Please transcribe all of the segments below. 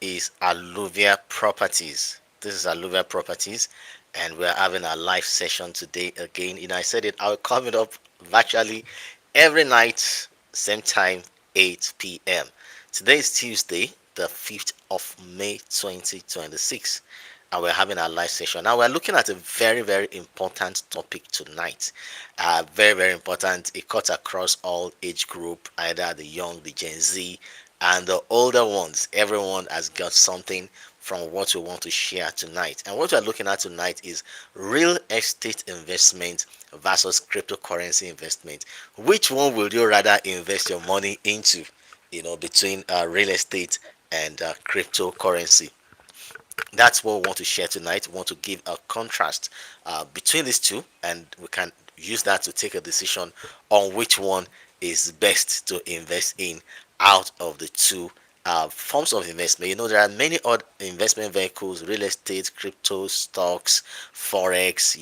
is Alluvia Properties. This is Alluvia Properties, and we're having a live session today again. I said it, I'll come it up virtually every night, same time, 8 p.m. Today is Tuesday, the 5th of May 2026, and we're having a live session. Now, we're looking at a very, very important topic tonight. Very, very important. It cuts across all age group, either the young, the Gen Z, and the older ones. Everyone has got something from what we want to share tonight. And what we're looking at tonight is real estate investment versus cryptocurrency investment. Which one would you rather invest your money into? Between real estate and cryptocurrency. That's what we want to share tonight. We want to give a contrast between these two, and we can use that to take a decision on which one is best to invest in out of the two forms of investment. There are many other investment vehicles: real estate, crypto, stocks, forex,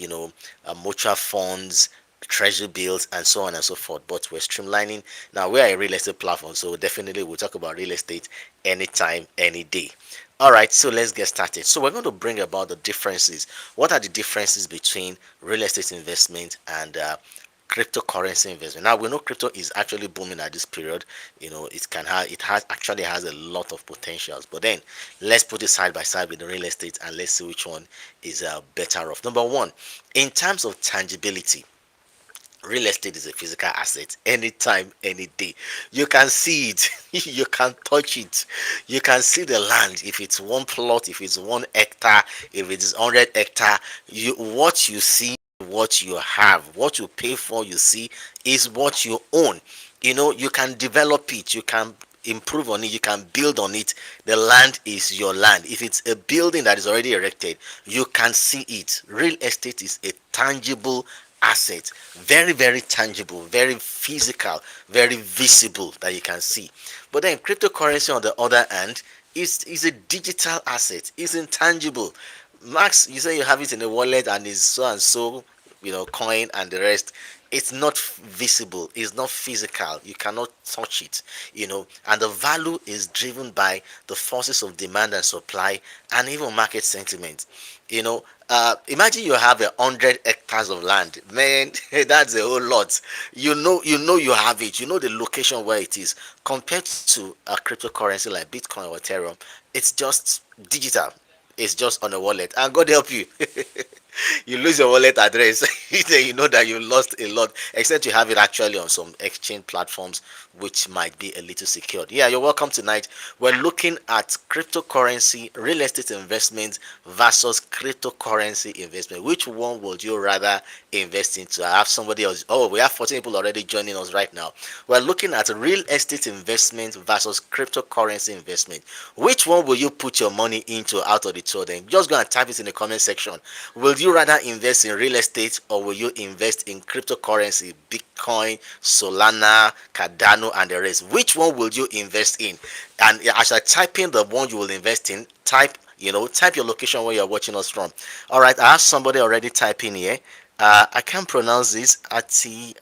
mutual funds, treasury bills, and so on and so forth. But we're streamlining. Now, we are a real estate platform, so definitely we'll talk about real estate anytime, any day. All right, so let's get started. So we're going to bring about the differences. What are the differences between real estate investment and cryptocurrency investment? Now, we know crypto is actually booming at this period. It actually has a lot of potentials. But then let's put it side by side with the real estate, and let's see which one is better off. Number one, in terms of tangibility, real estate is a physical asset. Anytime, any day, you can see it. You can touch it. You can see the land. If it's one plot, if it's 1 hectare, if it is 100 hectare, what you see, what you have, what you pay for, you see, is what you own. You can develop it, you can improve on it, you can build on it. The land is your land. If it's a building that is already erected, you can see it. Real estate is a tangible asset, very, very tangible, very physical, very visible, that you can see. But then cryptocurrency, on the other hand, is a digital asset, is intangible. Max, you say you have it in a wallet and is so and so, coin and the rest. It's not visible, it's not physical, you cannot touch it. And the value is driven by the forces of demand and supply, and even market sentiment. Imagine you have 100 hectares of land, man. That's a whole lot. You have it, you know the location where it is. Compared to a cryptocurrency like Bitcoin or Ethereum, it's just digital. It's just on a wallet, and God help you. You lose your wallet address, then you know that you lost a lot, except you have it actually on some exchange platforms, which might be a little secured. Yeah, you're welcome tonight. We're looking at cryptocurrency real estate investment versus cryptocurrency investment. Which one would you rather invest into? I have somebody else. Oh, we have 14 people already joining us right now. We're looking at real estate investment versus cryptocurrency investment. Which one will you put your money into out of the two of them? Just go and type it in the comment section. Will you rather invest in real estate, or will you invest in cryptocurrency, Bitcoin, Solana, Cardano, and the rest? Which one will you invest in? And as I type in the one you will invest in, type your location where you're watching us from. All right, I have somebody already typing here. I can't pronounce this. Ati.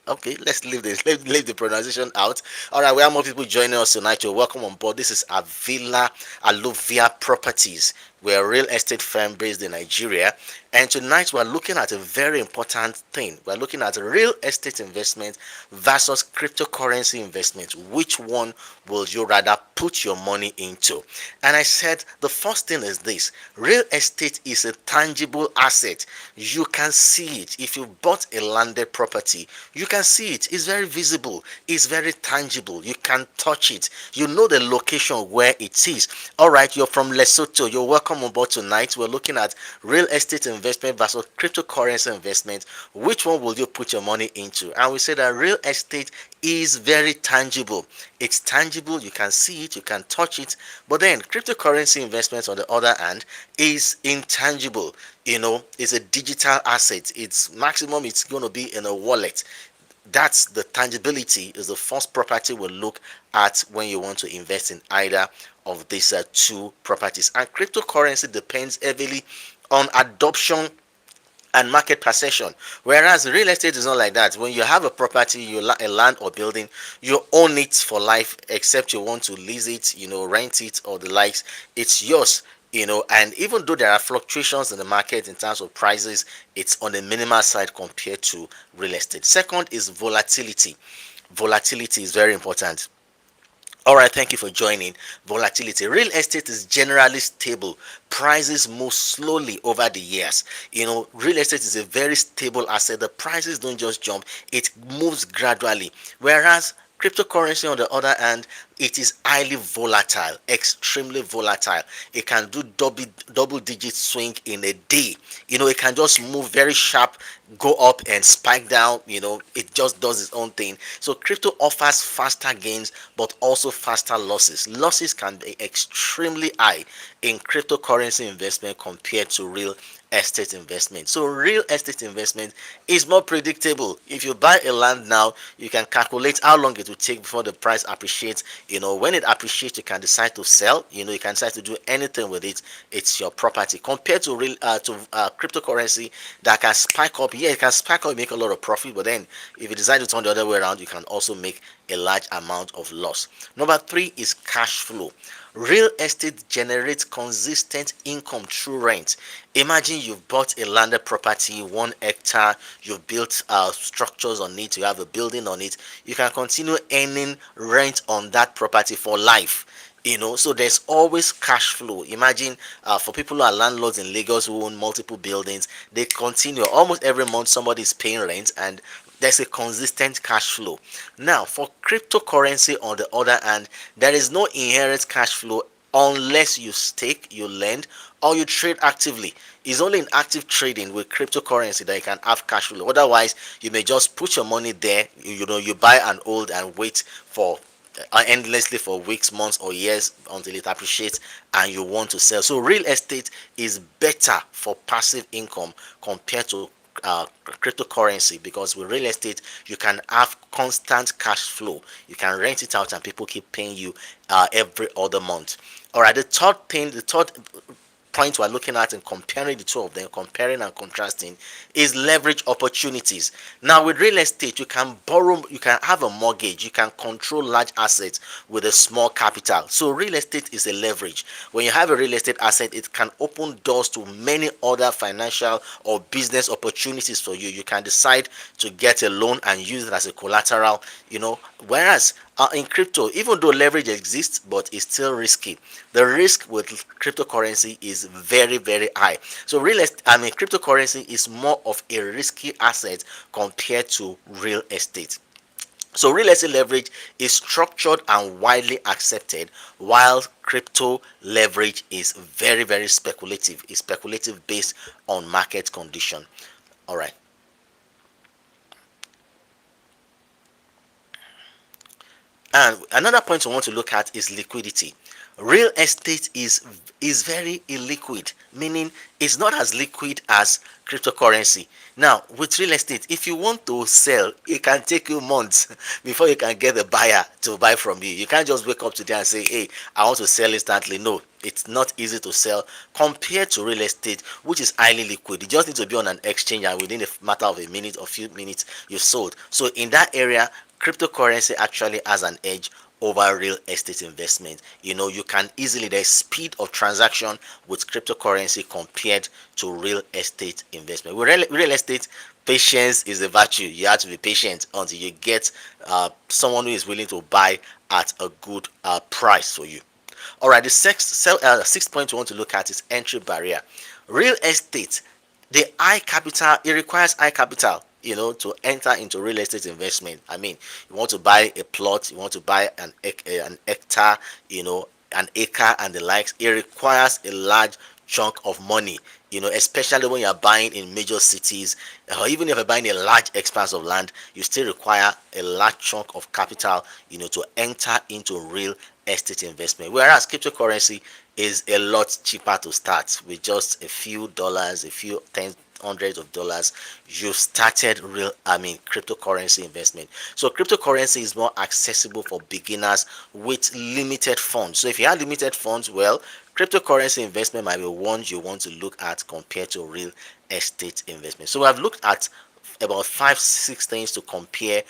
Okay, let's leave this. Leave the pronunciation out. All right, we have more people joining us tonight. You're welcome on board. This is Alluvia Properties. We're a real estate firm based in Nigeria, and tonight we're looking at a very important thing. We're looking at real estate investment versus cryptocurrency investment. Which one will you rather put your money into? And I said the first thing is this: real estate is a tangible asset. You can see it. If you bought a landed property, you can see it. It's very visible, it's very tangible, you can touch it, you know the location where it is. All right, you're from Lesotho, you're welcome on board tonight. We're looking at real estate investment versus cryptocurrency investment. Which one will you put your money into? And we say that real estate is very tangible. It's tangible, you can see it, you can touch it. But then cryptocurrency investment, on the other hand, is intangible. It's a digital asset. It's maximum, it's going to be in a wallet. That's the tangibility, is the first property we'll look at when you want to invest in either of these two properties. And cryptocurrency depends heavily on adoption and market perception. Whereas real estate is not like that. When you have a property, a land or building, you own it for life, except you want to lease it, rent it or the likes. It's yours. And even though there are fluctuations in the market in terms of prices, it's on the minimal side compared to real estate. Second is volatility. Volatility is very important. All right, thank you for joining. Volatility. Real estate is generally stable. Prices move slowly over the years. Real estate is a very stable asset. The prices don't just jump, it moves gradually. Whereas cryptocurrency, on the other hand, it is highly volatile, extremely volatile. It can do double digit swing in a day. It can just move very sharp, go up and spike down. It just does its own thing. So crypto offers faster gains but also faster losses. Losses can be extremely high in cryptocurrency investment compared to real estate investment. So real estate investment is more predictable. If you buy a land now, you can calculate how long it will take before the price appreciates. When it appreciates, you can decide to sell. You can decide to do anything with it. It's your property. Compared to real to cryptocurrency that can spike up. Yeah, it can spike up and make a lot of profit, but then if you decide to turn the other way around, you can also make a large amount of loss. Number three is cash flow. Real estate generates consistent income through rent. Imagine you've bought a landed property, 1 hectare, you've built structures on it, you have a building on it. You can continue earning rent on that property for life. So there's always cash flow. Imagine for people who are landlords in Lagos who own multiple buildings, they continue almost every month somebody is paying rent, and there's a consistent cash flow. Now, for cryptocurrency, on the other hand, there is no inherent cash flow unless you stake, you lend, or you trade actively. It's only in active trading with cryptocurrency that you can have cash flow. Otherwise, you may just put your money there, you buy and hold and wait for endlessly for weeks, months, or years until it appreciates and you want to sell. So real estate is better for passive income compared to cryptocurrency, because with real estate you can have constant cash flow. You can rent it out and people keep paying you every other month. All right, the third point we're looking at and comparing the two of them, comparing and contrasting, is leverage opportunities. Now, with real estate, you can borrow, you can have a mortgage, you can control large assets with a small capital. So, real estate is a leverage. When you have a real estate asset, it can open doors to many other financial or business opportunities for you. You can decide to get a loan and use it as a collateral, whereas in crypto, even though leverage exists, but it's still risky. The risk with cryptocurrency is very, very high. So cryptocurrency is more of a risky asset compared to real estate. So real estate leverage is structured and widely accepted, while crypto leverage is very, very speculative. It's speculative based on market condition. All right. And another point we want to look at is liquidity. Real estate is very illiquid, meaning it's not as liquid as cryptocurrency. Now, with real estate, if you want to sell, it can take you months before you can get a buyer to buy from you. You can't just wake up today and say, hey, I want to sell instantly. No, it's not easy to sell compared to real estate, which is highly liquid. You just need to be on an exchange, and within a matter of a minute or few minutes, you've sold. So in that area, cryptocurrency actually has an edge over real estate investment. You can easily, there's speed of transaction with cryptocurrency compared to real estate investment. With real estate, patience is a virtue. You have to be patient until you get someone who is willing to buy at a good price for you. All right, the sixth point we want to look at is entry barrier. Real estate, the high capital, it requires high capital, to enter into real estate investment. I mean, you want to buy a plot, you want to buy an hectare, an acre and the likes. It requires a large chunk of money, especially when you're buying in major cities, or even if you're buying a large expanse of land, you still require a large chunk of capital, to enter into real estate investment. Whereas cryptocurrency is a lot cheaper to start with just a few dollars, a few tens hundreds of dollars, you've started cryptocurrency investment. So cryptocurrency is more accessible for beginners with limited funds. So if you have limited funds, well, cryptocurrency investment might be one you want to look at compared to real estate investment. So I've looked at about 5 6 things to compare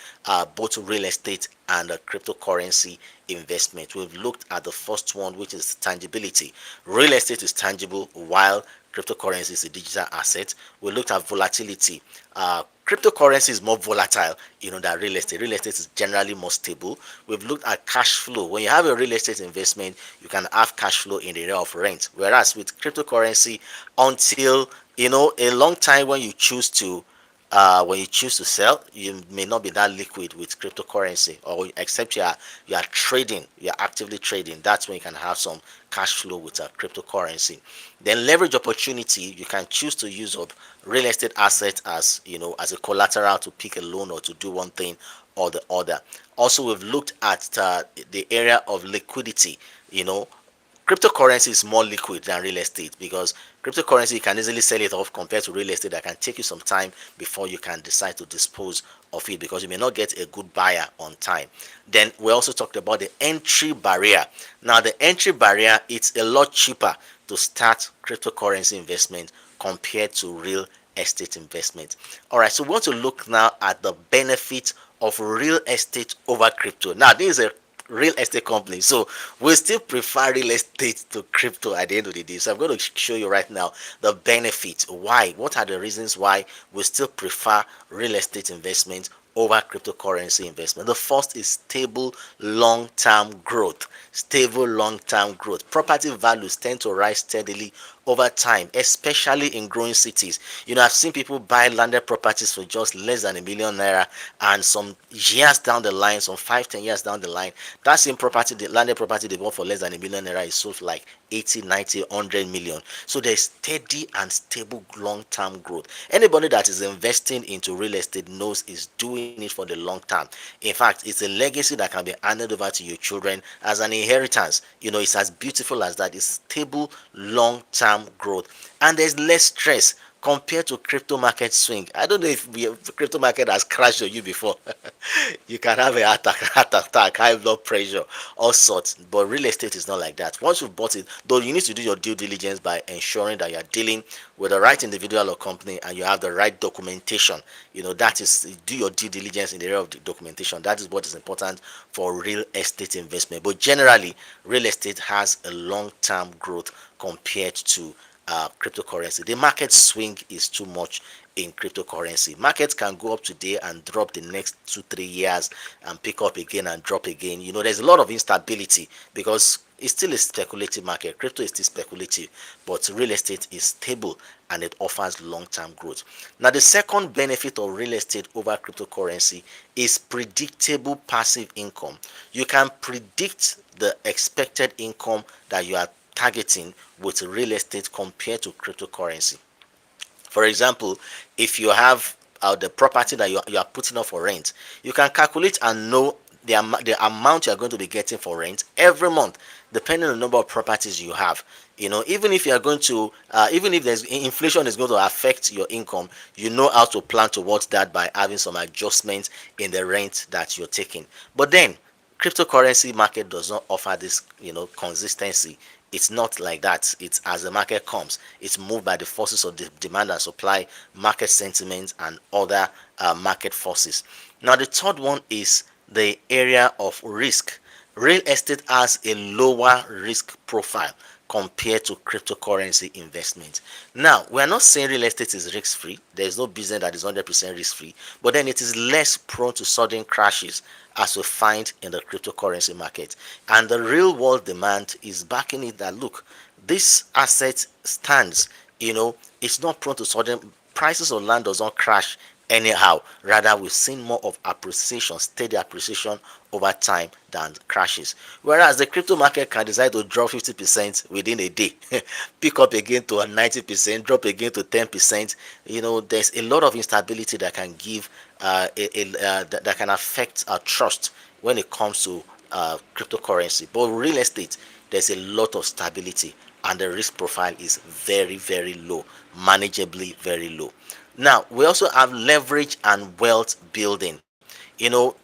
both real estate and cryptocurrency investment. We've looked at the first one, which is tangibility. Real estate is tangible, while cryptocurrency is a digital asset. We looked at volatility. Cryptocurrency is more volatile, than real estate. Real estate is generally more stable. We've looked at cash flow. When you have a real estate investment, you can have cash flow in the area of rent. Whereas with cryptocurrency, until a long time when you choose to sell, you may not be that liquid with cryptocurrency, or except you are trading, you are actively trading. That's when you can have some cash flow with a cryptocurrency. Then leverage opportunity, you can choose to use up real estate assets as a collateral to pick a loan or to do one thing or the other. Also, we've looked at the area of liquidity. Cryptocurrency is more liquid than real estate, because cryptocurrency you can easily sell it off compared to real estate that can take you some time before you can decide to dispose of it, because you may not get a good buyer on time. Then we also talked about the entry barrier. Now the entry barrier, it's a lot cheaper to start cryptocurrency investment compared to real estate investment. All right, so we want to look now at the benefit of real estate over crypto. Now this is a real estate company, so we still prefer real estate to crypto at the end of the day. So I'm going to show you right now the benefits. What are the reasons why we still prefer real estate investment over cryptocurrency investment? The first is stable long-term growth. Stable long-term growth. Property values tend to rise steadily over time, especially in growing cities. I've seen people buy landed properties for just less than a million naira, and some years down the line, some 5 10 years down the line, that same property, the landed property they bought for less than a million naira, is sold for like 80 90 100 million. So there's steady and stable long-term growth. Anybody that is investing into real estate knows is doing it for the long term. In fact, it's a legacy that can be handed over to your children as an inheritance. It's as beautiful as that. It's stable long-term growth, and there's less stress compared to crypto market swing. I don't know if the crypto market has crashed on you before. You can have a heart attack, high blood pressure, all sorts. But real estate is not like that. Once you've bought it, though, you need to do your due diligence by ensuring that you are dealing with the right individual or company, and you have the right documentation. That is, do your due diligence in the area of the documentation. That is what is important for real estate investment. But generally, real estate has a long-term growth compared to cryptocurrency. The market swing is too much in cryptocurrency. Markets can go up today and drop the next 2 3 years, and pick up again and drop again. There's a lot of instability because it's still a speculative market. Crypto is still speculative, but real estate is stable and it offers long-term growth. Now, the second benefit of real estate over cryptocurrency is predictable passive income. You can predict the expected income that you are targeting with real estate compared to cryptocurrency. For example, if you have the property that you are putting up for rent, you can calculate and know the amount you are going to be getting for rent every month, depending on the number of properties you have. Even if you are going to, even if there's inflation is going to affect your income, you know how to plan towards that by having some adjustments in the rent that you're taking. But then, cryptocurrency market does not offer this consistency. It's not like that. It's as the market comes, it's moved by the forces of the demand and supply, market sentiment, and other market forces. Now the third one is the area of risk. Real estate has a lower risk profile compared to cryptocurrency investment. Now, we are not saying real estate is risk free. There is no business that is 100% risk free, but then it is less prone to sudden crashes as we find in the cryptocurrency market. And the real world demand is backing it that look, this asset stands, it's not prone to sudden prices of land does not crash anyhow. Rather, we've seen more of appreciation, steady appreciation over time than crashes. Whereas the crypto market can decide to drop 50% within a day, pick up again to a 90%, drop again to 10%. There's a lot of instability that can give that can affect our trust when it comes to cryptocurrency. But real estate, there's a lot of stability, and the risk profile is very, very low, manageably very low. Now, we also have leverage and wealth building. You know,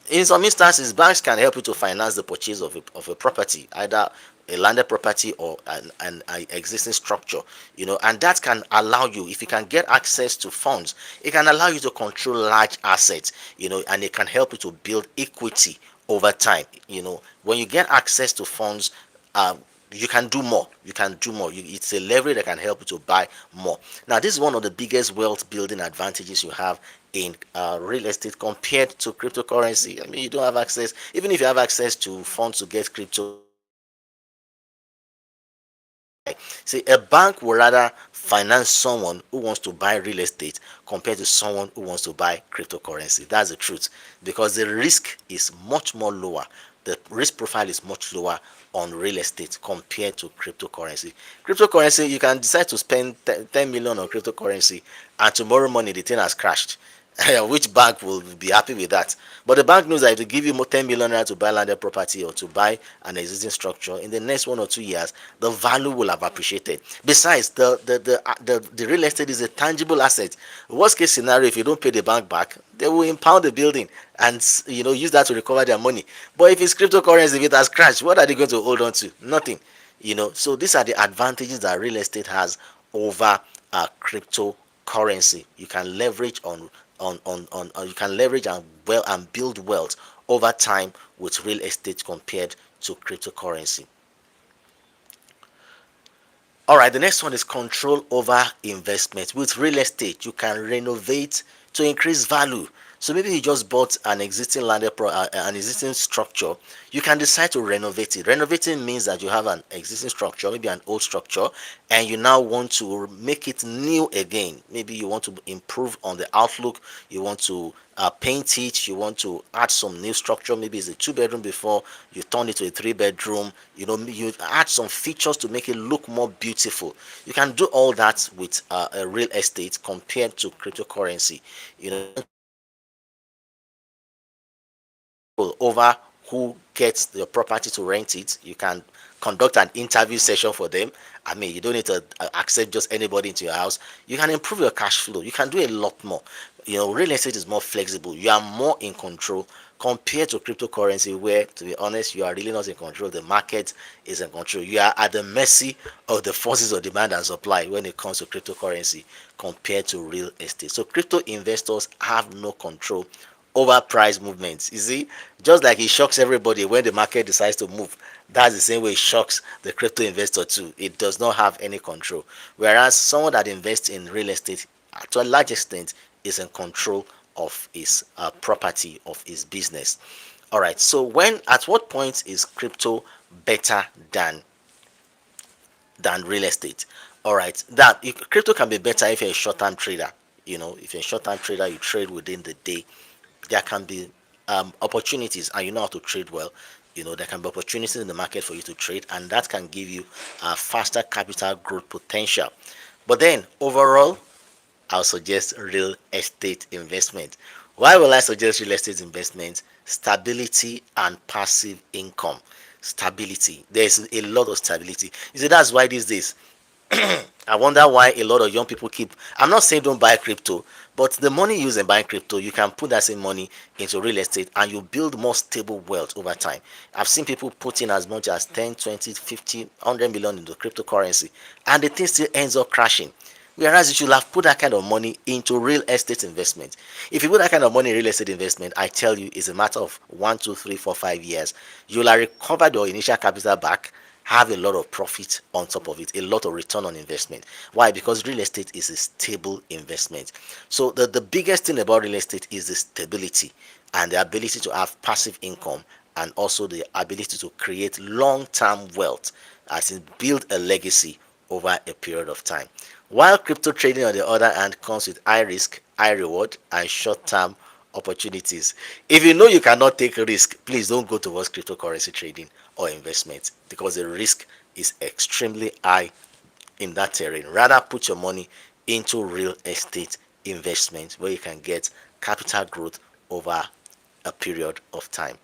in some instances, banks can help you to finance the purchase of a property, either a landed property or an existing structure, and that can allow you, if you can get access to funds, it can allow you to control large assets, and it can help you to build equity over time. When you get access to funds, you can do more. It's a leverage that can help you to buy more. Now, this is one of the biggest wealth building advantages you have in real estate compared to cryptocurrency. I mean, you don't have access, even if you have access to funds to get crypto, buy. See, a bank would rather finance someone who wants to buy real estate compared to someone who wants to buy cryptocurrency. That's the truth, because the risk is much more lower. The risk profile is much lower on real estate compared to cryptocurrency. Cryptocurrency, you can decide to spend 10 million on cryptocurrency, and tomorrow morning the thing has crashed. Which bank will be happy with that? But the bank knows that if they give you 10 million naira to buy landed property or to buy an existing structure, in the next 1 or 2 years, the value will have appreciated. Besides, the real estate is a tangible asset. Worst case scenario, if you don't pay the bank back, they will impound the building and use that to recover their money. But if it's cryptocurrency, if it has crashed, what are they going to hold on to? Nothing. So these are the advantages that real estate has over cryptocurrency. You can leverage you can leverage and build wealth over time with real estate compared to cryptocurrency. All right, the next one is control over investment. With real estate, you can renovate to increase value. So maybe you just bought an existing an existing structure. You can decide to renovate it. Renovating means that you have an existing structure, maybe an old structure, and you now want to make it new again. Maybe you want to improve on the outlook. You want to paint it. You want to add some new structure. Maybe it's a 2 bedroom before you turn it to a 3 bedroom. You add some features to make it look more beautiful. You can do all that with a real estate compared to cryptocurrency. Over who gets the property to rent it. You can conduct an interview session for them. I mean, you don't need to accept just anybody into your house. You can improve your cash flow. You can do a lot more. Real estate is more flexible. You are more in control compared to cryptocurrency, where, to be honest, you are really not in control. The market is in control. You are at the mercy of the forces of demand and supply when it comes to cryptocurrency compared to real estate. So crypto investors have no control over price movements. You see, just like it shocks everybody when the market decides to move, that's the same way it shocks the crypto investor too. It does not have any control. Whereas someone that invests in real estate, to a large extent, is in control of his property, of his business. All right. So at what point is crypto better than real estate? All right. Crypto can be better if you're a short-term trader. If you're a short-term trader, you trade within the day. There can be opportunities, and you know how to trade well. There can be opportunities in the market for you to trade, and that can give you a faster capital growth potential. But then overall, I'll suggest real estate investment. Why will I suggest real estate investment? Stability and passive income. Stability. There's a lot of stability. You see, that's why these days I wonder why a lot of young people keep. I'm not saying don't buy crypto, but the money you use in buying crypto, you can put that same money into real estate and you build more stable wealth over time. I've seen people put in as much as 10, 20, 50, 100 million into cryptocurrency, and the thing still ends up crashing. Whereas you should have put that kind of money into real estate investment. If you put that kind of money in real estate investment, I tell you, it's a matter of 1, 2, 3, 4, 5 years. You'll have recovered your initial capital back, have a lot of profit on top of it, a lot of return on investment. Why? Because real estate is a stable investment. So the biggest thing about real estate is the stability and the ability to have passive income, and also the ability to create long-term wealth, as in build a legacy over a period of time. While crypto trading, on the other hand, comes with high risk, high reward, and short-term opportunities. If you know you cannot take risk, please don't go towards cryptocurrency trading or investment, because the risk is extremely high in that terrain. Rather put your money into real estate investment, where you can get capital growth over a period of time.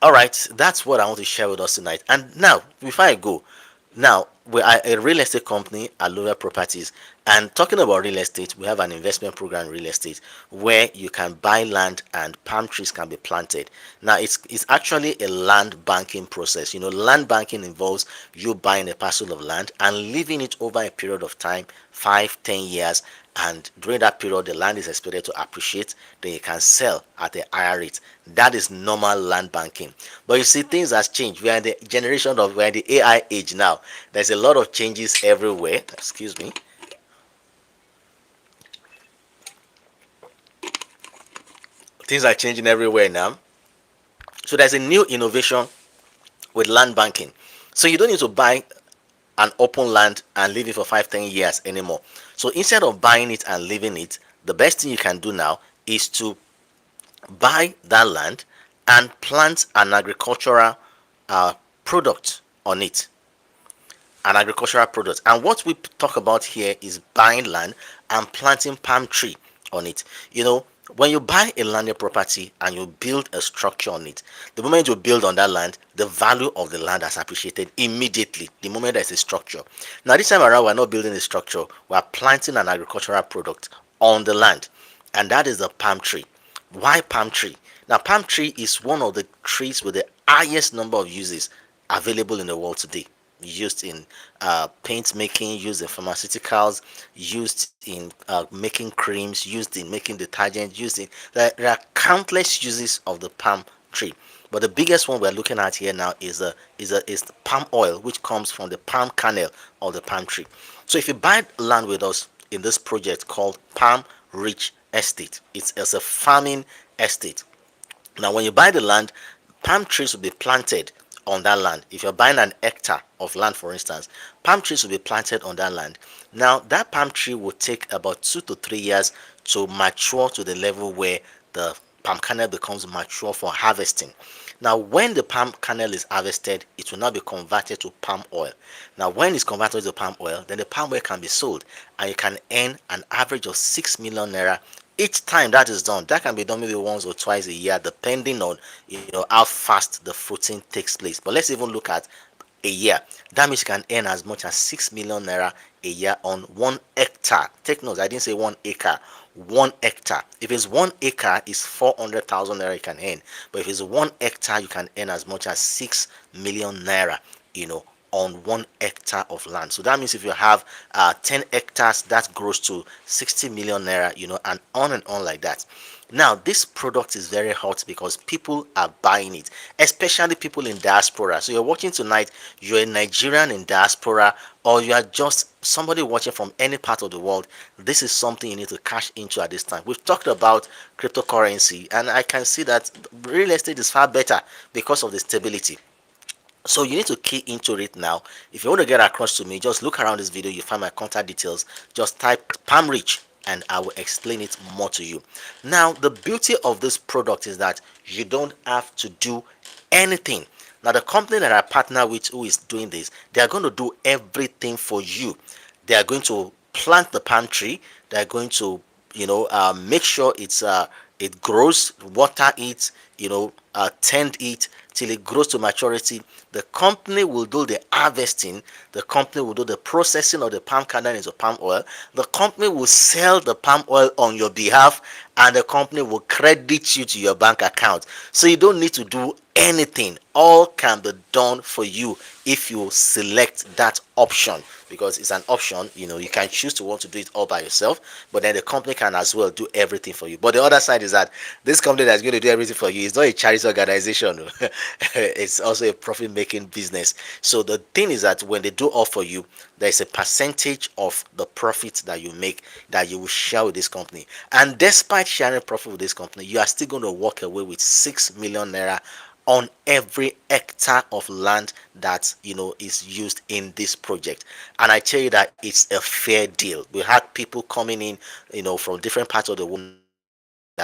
All right, that's what I want to share with us tonight. And now, before I go, now we are a real estate company, Allura Properties, and talking about real estate, we have an investment program in real estate where you can buy land and palm trees can be planted. Now, it's actually a land banking process. Land banking involves you buying a parcel of land and leaving it over a period of time, 5, 10 years, and during that period the land is expected to appreciate, then you can sell at a higher rate. That is normal land banking. But you see, things has changed. We're in the AI age now. There's a lot of changes everywhere. Excuse me. Things are changing everywhere now. So there's a new innovation with land banking. So you don't need to buy an open land and leave it for 5, 10 years anymore. So instead of buying it and leaving it, the best thing you can do now is to buy that land and plant an agricultural uh, product on it. An agricultural product. And what we talk about here is buying land and planting palm tree on it. When you buy a landed property and you build a structure on it, the moment you build on that land, the value of the land has appreciated immediately the moment there's a structure. Now, this time around, we're not building a structure, we're planting an agricultural product on the land, and that is the palm tree. Why palm tree? Now, palm tree is one of the trees with the highest number of uses available in the world today. Used in paint making, used in pharmaceuticals, used in making creams, used in making detergent, there are countless uses of the palm tree. But the biggest one we're looking at here now is the palm oil, which comes from the palm kernel of the palm tree. So if you buy land with us in this project called Palm Rich Estate, it's a farming estate. Now, when you buy the land, palm trees will be planted on that land. If you're buying an hectare of land, for instance, palm trees will be planted on that land. Now, that palm tree will take about 2 to 3 years to mature to the level where the palm kernel becomes mature for harvesting. Now, when the palm kernel is harvested, it will now be converted to palm oil. Now, when it's converted to palm oil, then the palm oil can be sold, and you can earn an average of 6 million naira each time that is done. That can be done maybe once or twice a year, depending on how fast the fruiting takes place. But let's even look at a year. That means you can earn as much as 6 million naira a year on 1 hectare. Take note, I didn't say 1 acre. 1 hectare. If it's 1 acre, it's 400,000 naira you can earn. But if it's 1 hectare, you can earn as much as 6 million naira. On 1 hectare of land. So that means if you have 10 hectares, that grows to 60 million naira, and on like that. Now, this product is very hot because people are buying it, especially people in diaspora. So you're watching tonight, you're a Nigerian in diaspora, or you are just somebody watching from any part of the world. This is something you need to cash into at this time. We've talked about cryptocurrency, and I can see that real estate is far better because of the stability. So you need to key into it now. If you want to get across to me, just look around this video, you find my contact details, just type palm rich and I will explain it more to you. Now, the beauty of this product is that you don't have to do anything. Now, the company that I partner with who is doing this, they are going to do everything for you. They are going to plant the palm tree. They are going to make sure it grows, water it, tend it till it grows to maturity. The company will do the harvesting. The company will do the processing of the palm kernel into palm oil. The company will sell the palm oil on your behalf, and the company will credit you to your bank account. So you don't need to do anything. All can be done for you if you select that option, because it's an option. You can choose to want to do it all by yourself, but then the company can as well do everything for you. But the other side is that this company that's going to do everything for you is not a charity organization. It's also a profit making business. So the thing is that when they do all for you, there's a percentage of the profit that you make that you will share with this company. And despite sharing profit with this company, you are still going to walk away with 6 million naira on every hectare of land that is used in this project. And I tell you that it's a fair deal. We had people coming in from different parts of the world